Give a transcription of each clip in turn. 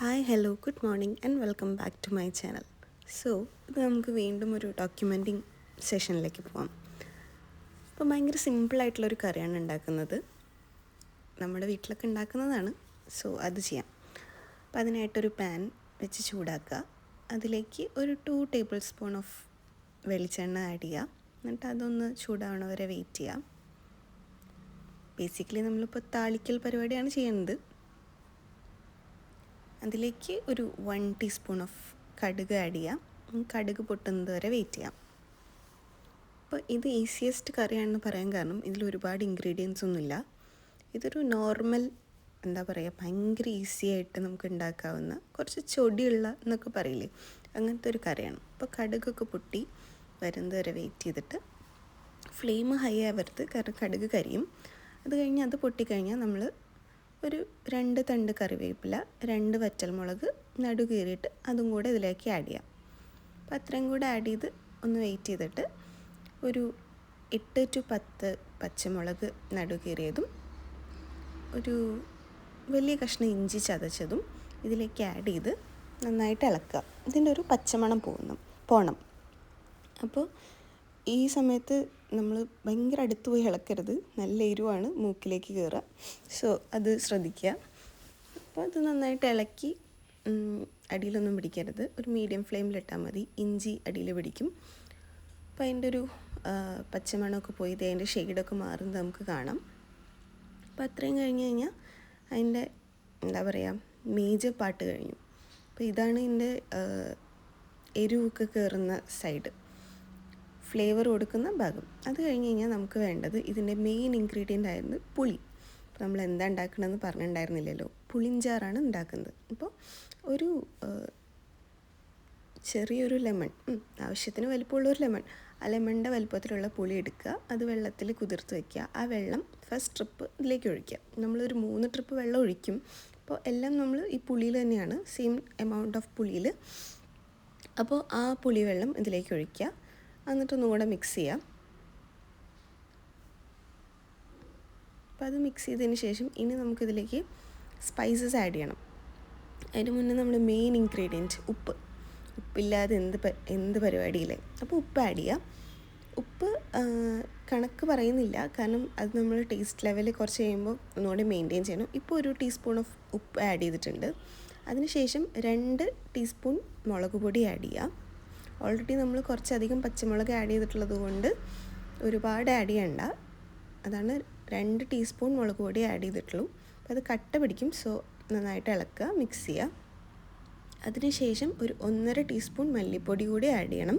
Hi hello good morning and welcome back to my channel. ഇത് നമുക്ക് വീണ്ടും ഒരു ഡോക്യുമെൻറ്റിങ് സെഷനിലേക്ക് പോകാം. അപ്പോൾ ഭയങ്കര സിമ്പിളായിട്ടുള്ളൊരു കറിയാണ് ഉണ്ടാക്കുന്നത്. നമ്മുടെ വീട്ടിലൊക്കെ ഉണ്ടാക്കുന്നതാണ്. അത് ചെയ്യാം. അപ്പോൾ അതിനായിട്ടൊരു പാൻ വെച്ച് ചൂടാക്കുക. അതിലേക്ക് ഒരു 2 ടേബിൾ സ്പൂൺ ഓഫ് വെളിച്ചെണ്ണ ആഡ് ചെയ്യുക. എന്നിട്ട് അതൊന്ന് ചൂടാവണ വരെ വെയിറ്റ് ചെയ്യാം. ബേസിക്കലി നമ്മളിപ്പോൾ താളിക്കൽ പരിപാടിയാണ് ചെയ്യുന്നത്. അതിലേക്ക് ഒരു 1 ടീസ്പൂൺ ഓഫ് കടുക് ആഡ് ചെയ്യാം. കടുക് പൊട്ടുന്നത് വരെ വെയിറ്റ് ചെയ്യാം. അപ്പോൾ ഇത് ഈസിയസ്റ്റ് കറിയാണെന്ന് പറയാൻ കാരണം ഇതിൽ ഒരുപാട് ഇൻഗ്രീഡിയൻസ് ഒന്നുമില്ല. ഇതൊരു നോർമൽ ഭയങ്കര ഈസി ആയിട്ട് നമുക്ക് ഉണ്ടാക്കാവുന്ന കുറച്ച് ചൊടിയുള്ള എന്നൊക്കെ പറയില്ലേ, അങ്ങനത്തെ ഒരു കറിയാണ്. അപ്പോൾ കടുകൊക്കെ പൊട്ടി വരുന്നത് വരെ വെയിറ്റ് ചെയ്തിട്ട് ഫ്ലെയിം ഹൈ ആവരുത്, കാരണം കടുക് കരിയും. അത് കഴിഞ്ഞ് അത് പൊട്ടിക്കഴിഞ്ഞാൽ നമ്മൾ ഒരു 2 തണ്ട് കറിവേപ്പില, 2 വറ്റൽമുളക് നടു കീറിയിട്ട് അതും കൂടെ ഇതിലേക്ക് ആഡ് ചെയ്യാം. അപ്പോൾ അത്രയും കൂടെ ആഡ് ചെയ്ത് ഒന്ന് വെയിറ്റ് ചെയ്തിട്ട് ഒരു 8 to 10 പച്ചമുളക് നടു കീറിയതും ഒരു വലിയ കഷ്ണം ഇഞ്ചി ചതച്ചതും ഇതിലേക്ക് ആഡ് ചെയ്ത് നന്നായിട്ട് ഇളക്കുക. ഇതിൻ്റെ ഒരു പച്ചമണം പോകണം. അപ്പോൾ ഈ സമയത്ത് നമ്മൾ ഭയങ്കര അടുത്ത് പോയി ഇളക്കരുത്, നല്ല എരിവാണ് മൂക്കിലേക്ക് കയറുക. അത് ശ്രദ്ധിക്കുക. അപ്പോൾ അത് നന്നായിട്ട് ഇളക്കി അടിയിലൊന്നും പിടിക്കരുത്, ഒരു മീഡിയം ഫ്ലെയിമിലിട്ടാൽ മതി. ഇഞ്ചി അടിയിൽ പിടിക്കും. അപ്പോൾ അതിൻ്റെ ഒരു പച്ചമണമൊക്കെ പോയി അതിൻ്റെ ഷെയ്ഡൊക്കെ മാറുന്നത് നമുക്ക് കാണാം. അപ്പോൾ അത്രയും കഴിഞ്ഞ് കഴിഞ്ഞാൽ അതിൻ്റെ മേജർ പാർട്ട് കഴിഞ്ഞു. അപ്പോൾ ഇതാണ് ഇതിൻ്റെ എരിവൊക്കെ കയറുന്ന സൈഡ്, ഫ്ലേവർ കൊടുക്കുന്ന ഭാഗം. അത് കഴിഞ്ഞ് കഴിഞ്ഞാൽ നമുക്ക് വേണ്ടത് ഇതിൻ്റെ മെയിൻ ഇൻഗ്രീഡിയൻ്റ് ആയിരുന്നു പുളി. അപ്പോൾ നമ്മൾ എന്താ ഉണ്ടാക്കണമെന്ന് പറഞ്ഞിട്ടുണ്ടായിരുന്നില്ലല്ലോ, പുളിഞ്ചാറാണ് ഉണ്ടാക്കുന്നത്. അപ്പോൾ ഒരു ചെറിയൊരു ലെമൺ, ആവശ്യത്തിന് വലിപ്പമുള്ളൊരു ലെമൺ, ആ ലെമണിൻ്റെ വലിപ്പത്തിലുള്ള പുളി എടുക്കുക, അത് വെള്ളത്തിൽ കുതിർത്ത് വയ്ക്കുക. ആ വെള്ളം ഫസ്റ്റ് ട്രിപ്പ് ഇതിലേക്ക് ഒഴിക്കുക. നമ്മളൊരു 3 ട്രിപ്പ് വെള്ളം ഒഴിക്കും. അപ്പോൾ എല്ലാം നമ്മൾ ഈ പുളിയിൽ തന്നെയാണ്, സെയിം എമൗണ്ട് ഓഫ് പുളിയിൽ. അപ്പോൾ ആ പുളിവെള്ളം ഇതിലേക്ക് ഒഴിക്കുക. എന്നിട്ടൊന്നുകൂടെ മിക്സ് ചെയ്യാം. അപ്പോൾ അത് മിക്സ് ചെയ്തതിന് ശേഷം ഇനി നമുക്കിതിലേക്ക് സ്പൈസസ് ആഡ് ചെയ്യണം. അതിന് മുന്നേ നമ്മൾ മെയിൻ ഇൻഗ്രീഡിയൻറ്റ് ഉപ്പില്ലാതെ എന്ത് പരിപാടിയില്ലേ. അപ്പോൾ ഉപ്പ് ആഡ് ചെയ്യാം. ഉപ്പ് കണക്ക് പറയുന്നില്ല, കാരണം അത് നമ്മൾ ടേസ്റ്റ് ലെവൽ കുറച്ച് കഴിയുമ്പോൾ ഒന്നുകൂടി മെയിൻറ്റെയിൻ ചെയ്യണം. ഇപ്പോൾ ഒരു ടീസ്പൂൺ ഓഫ് ഉപ്പ് ആഡ് ചെയ്തിട്ടുണ്ട്. അതിനുശേഷം 2 ടീസ്പൂൺ മുളക് പൊടി ആഡ് ചെയ്യാം. ഓൾറെഡി നമ്മൾ കുറച്ചധികം പച്ചമുളക് ആഡ് ചെയ്തിട്ടുള്ളത് കൊണ്ട് ഒരുപാട് ആഡ് ചെയ്യണ്ട. അതാണ് 2 ടീസ്പൂൺ മുളക് പൊടി ആഡ് ചെയ്തിട്ടുള്ളൂ. അപ്പോൾ അത് കട്ട പിടിക്കും. നന്നായിട്ട് ഇളക്കുക, മിക്സ് ചെയ്യുക. അതിനുശേഷം ഒരു 1.5 ടീസ്പൂൺ മല്ലിപ്പൊടി കൂടി ആഡ് ചെയ്യണം.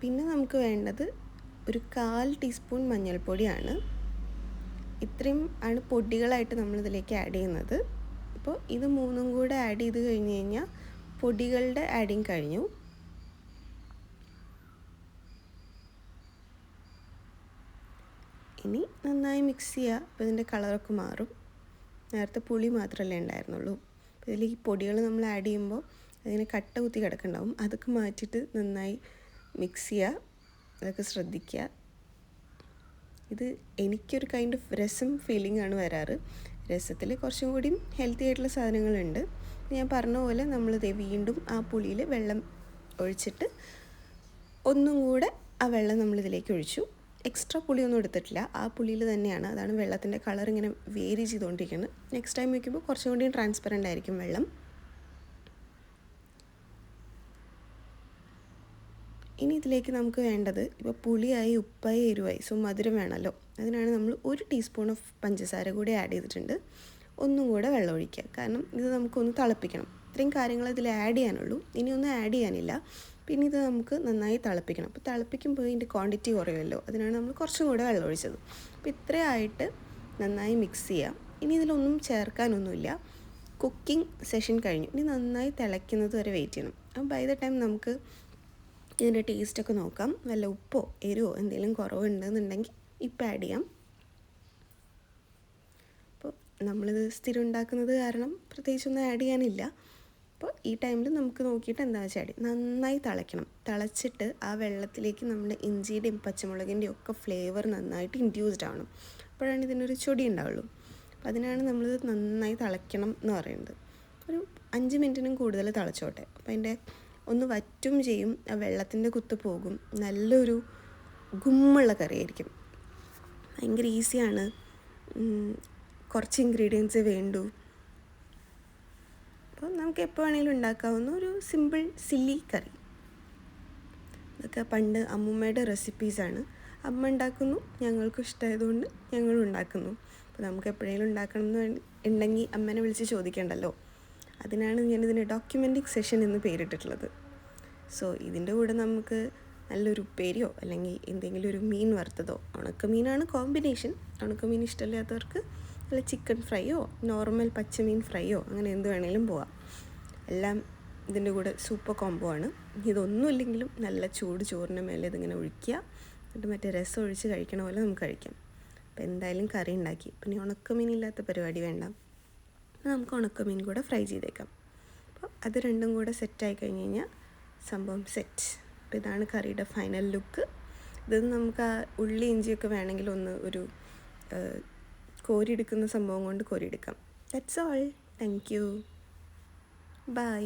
പിന്നെ നമുക്ക് വേണ്ടത് ഒരു 1/4 ടീസ്പൂൺ മഞ്ഞൾപ്പൊടിയാണ്. ഇത്രയും ആണ് പൊടികളായിട്ട് നമ്മളിതിലേക്ക് ആഡ് ചെയ്യുന്നത്. അപ്പോൾ ഇത് 3ഉം കൂടെ ആഡ് ചെയ്ത് കഴിഞ്ഞ് കഴിഞ്ഞാൽ പൊടികളുടെ ആഡിങ് കഴിഞ്ഞു. ഇനി നന്നായി മിക്സ് ചെയ്യുക. അപ്പോൾ ഇതിൻ്റെ കളറൊക്കെ മാറും. നേരത്തെ പുളി മാത്രമല്ലേ ഉണ്ടായിരുന്നുള്ളൂ. അപ്പോൾ ഇതിൽ ഈ പൊടികൾ നമ്മൾ ആഡ് ചെയ്യുമ്പോൾ അതിന് കട്ട കുത്തി കിടക്കുന്നുണ്ടാവും. അതൊക്കെ മാറ്റിയിട്ട് നന്നായി മിക്സ് ചെയ്യുക. അതൊക്കെ ശ്രദ്ധിക്കുക. ഇത് എനിക്കൊരു കൈൻഡ് ഓഫ് രസം ഫീലിംഗ് ആണ് വരാറ്. രസത്തിൽ കുറച്ചും കൂടി ഹെൽത്തി ആയിട്ടുള്ള സാധനങ്ങളുണ്ട്. ഞാൻ പറഞ്ഞ പോലെ നമ്മളിത് വീണ്ടും ആ പുളിയിൽ വെള്ളം ഒഴിച്ചിട്ട് ഒന്നും കൂടെ ആ വെള്ളം നമ്മളിതിലേക്ക് ഒഴിച്ചു. എക്സ്ട്രാ പുളിയൊന്നും എടുത്തിട്ടില്ല, ആ പുളിയിൽ തന്നെയാണ്. അതാണ് വെള്ളത്തിൻ്റെ കളർ ഇങ്ങനെ വേരി ചെയ്തുകൊണ്ടിരിക്കുന്നത്. നെക്സ്റ്റ് ടൈം വയ്ക്കുമ്പോൾ കുറച്ചും കൂടി ട്രാൻസ്പെറൻ്റ് ആയിരിക്കും വെള്ളം. ഇനി ഇതിലേക്ക് നമുക്ക് വേണ്ടത്, ഇപ്പോൾ പുളിയായി, ഉപ്പായി, എരിവായി, മധുരം വേണമല്ലോ. അതിനാണ് നമ്മൾ 1 ടീസ്പൂൺ ഓഫ് പഞ്ചസാര കൂടി ആഡ് ചെയ്തിട്ടുണ്ട്. ഒന്നും കൂടെ വെള്ളം ഒഴിക്കുക, കാരണം ഇത് നമുക്കൊന്ന് തിളപ്പിക്കണം. ഇത്രയും കാര്യങ്ങൾ ഇതിൽ ആഡ് ചെയ്യാനുള്ളൂ, ഇനിയൊന്നും ആഡ് ചെയ്യാനില്ല. പിന്നെ ഇത് നമുക്ക് നന്നായി തിളപ്പിക്കണം. അപ്പോൾ തിളപ്പിക്കുമ്പോൾ ഇതിൻ്റെ ക്വാണ്ടിറ്റി കുറയുമല്ലോ, അതിനാണ് നമ്മൾ കുറച്ചും കൂടെ വെള്ളം ഒഴിച്ചത്. അപ്പോൾ ഇത്രയായിട്ട് നന്നായി മിക്സ് ചെയ്യാം. ഇനി ഇതിലൊന്നും ചേർക്കാനൊന്നുമില്ല. കുക്കിംഗ് സെഷൻ കഴിഞ്ഞു. ഇനി നന്നായി തിളയ്ക്കുന്നത് വരെ വെയിറ്റ് ചെയ്യണം. അപ്പോൾ ബൈ ദ ടൈം നമുക്ക് ഇതിൻ്റെ ടേസ്റ്റൊക്കെ നോക്കാം. വല്ല ഉപ്പോ എരിവോ എന്തെങ്കിലും കുറവുണ്ടെന്നുണ്ടെങ്കിൽ ഇപ്പം ആഡ് ചെയ്യാം. അപ്പോൾ നമ്മളിത് സ്ഥിരം ഉണ്ടാക്കുന്നത് കാരണം പ്രത്യേകിച്ചൊന്നും ആഡ് ചെയ്യാനില്ല. അപ്പോൾ ഈ ടൈമിൽ നമുക്ക് നോക്കിയിട്ട് എന്താ വെച്ചാൽ ആഡ് ചെയ്യും. നന്നായി തിളയ്ക്കണം. തിളച്ചിട്ട് ആ വെള്ളത്തിലേക്ക് നമ്മുടെ ഇഞ്ചിയുടെയും പച്ചമുളകിൻ്റെയും ഒക്കെ ഫ്ലേവർ നന്നായിട്ട് ഇൻഡ്യൂസ്ഡ് ആവണം. അപ്പോഴാണ് ഇതിനൊരു ചൊടി ഉണ്ടാവുള്ളൂ. അപ്പോൾ അതിനാണ് നമ്മളിത് നന്നായി തിളയ്ക്കണം എന്ന് പറയുന്നത്. ഒരു 5 മിനിറ്റിനും കൂടുതൽ തിളച്ചോട്ടെ. അപ്പോൾ അതിൻ്റെ ഒന്ന് വറ്റും ചെയ്യും, ആ വെള്ളത്തിൻ്റെ കുത്ത് പോകും, നല്ലൊരു ഗുമ്മുള്ള കറിയായിരിക്കും. ഭയങ്കര ഈസിയാണ്, കുറച്ച് ഇൻഗ്രീഡിയൻസേ വേണ്ടൂ. അപ്പോൾ നമുക്ക് എപ്പോൾ വേണമെങ്കിലും ഉണ്ടാക്കാവുന്ന ഒരു സിമ്പിൾ സില്ലി കറി. ഇതൊക്കെ പണ്ട് അമ്മൂമ്മയുടെ റെസിപ്പീസാണ്. അമ്മ ഉണ്ടാക്കുന്നു, ഞങ്ങൾക്കും ഇഷ്ടമായതുകൊണ്ട് ഞങ്ങളും ഉണ്ടാക്കുന്നു. അപ്പോൾ നമുക്ക് എപ്പോഴെങ്കിലും ഉണ്ടാക്കണം എന്ന് ഉണ്ടെങ്കിൽ അമ്മേനെ വിളിച്ച് ചോദിക്കണ്ടല്ലോ. അതിനാണ് ഞാനിതിന് ഡോക്യുമെൻറ്റിക് സെഷൻ എന്ന് പേരിട്ടിട്ടുള്ളത്. സോ ഇതിൻ്റെ കൂടെ നമുക്ക് നല്ലൊരു ഉപ്പേരിയോ അല്ലെങ്കിൽ എന്തെങ്കിലും ഒരു മീൻ വറുത്തതോ, ഉണക്കമീനാണ് കോമ്പിനേഷൻ. ഉണക്കമീൻ ഇഷ്ടമില്ലാത്തവർക്ക് നല്ല ചിക്കൻ ഫ്രൈയോ നോർമൽ പച്ചമീൻ ഫ്രൈയോ അങ്ങനെ എന്ത് വേണമെങ്കിലും പോവാം. എല്ലാം ഇതിൻ്റെ കൂടെ സൂപ്പർ കോംബോ ആണ്. ഇതൊന്നും ഇല്ലെങ്കിലും നല്ല ചൂട് ചോറിൻ്റെ മേലെ ഇതിങ്ങനെ ഒഴിക്കുക, എന്നിട്ട് മറ്റേ രസം ഒഴിച്ച് കഴിക്കണ പോലെ നമുക്ക് കഴിക്കാം. അപ്പോൾ എന്തായാലും കറി ഉണ്ടാക്കി, പിന്നെ ഉണക്കമീൻ ഇല്ലാത്ത പരിപാടി വേണ്ട, നമുക്ക് ഉണക്കമീൻ കൂടെ ഫ്രൈ ചെയ്തേക്കാം. അപ്പോൾ അത് രണ്ടും കൂടെ സെറ്റായി കഴിഞ്ഞ് കഴിഞ്ഞാൽ സംഭവം സെറ്റ്. അപ്പോൾ ഇതാണ് കറിയുടെ ഫൈനൽ ലുക്ക്. ഇത് നമുക്ക് ആ ഉള്ളി ഇഞ്ചിയൊക്കെ വേണമെങ്കിൽ ഒന്ന് ഒരു കോരിയെടുക്കുന്ന സംഭവം കൊണ്ട് കോരിയെടുക്കാം. That's all. Thank you. By.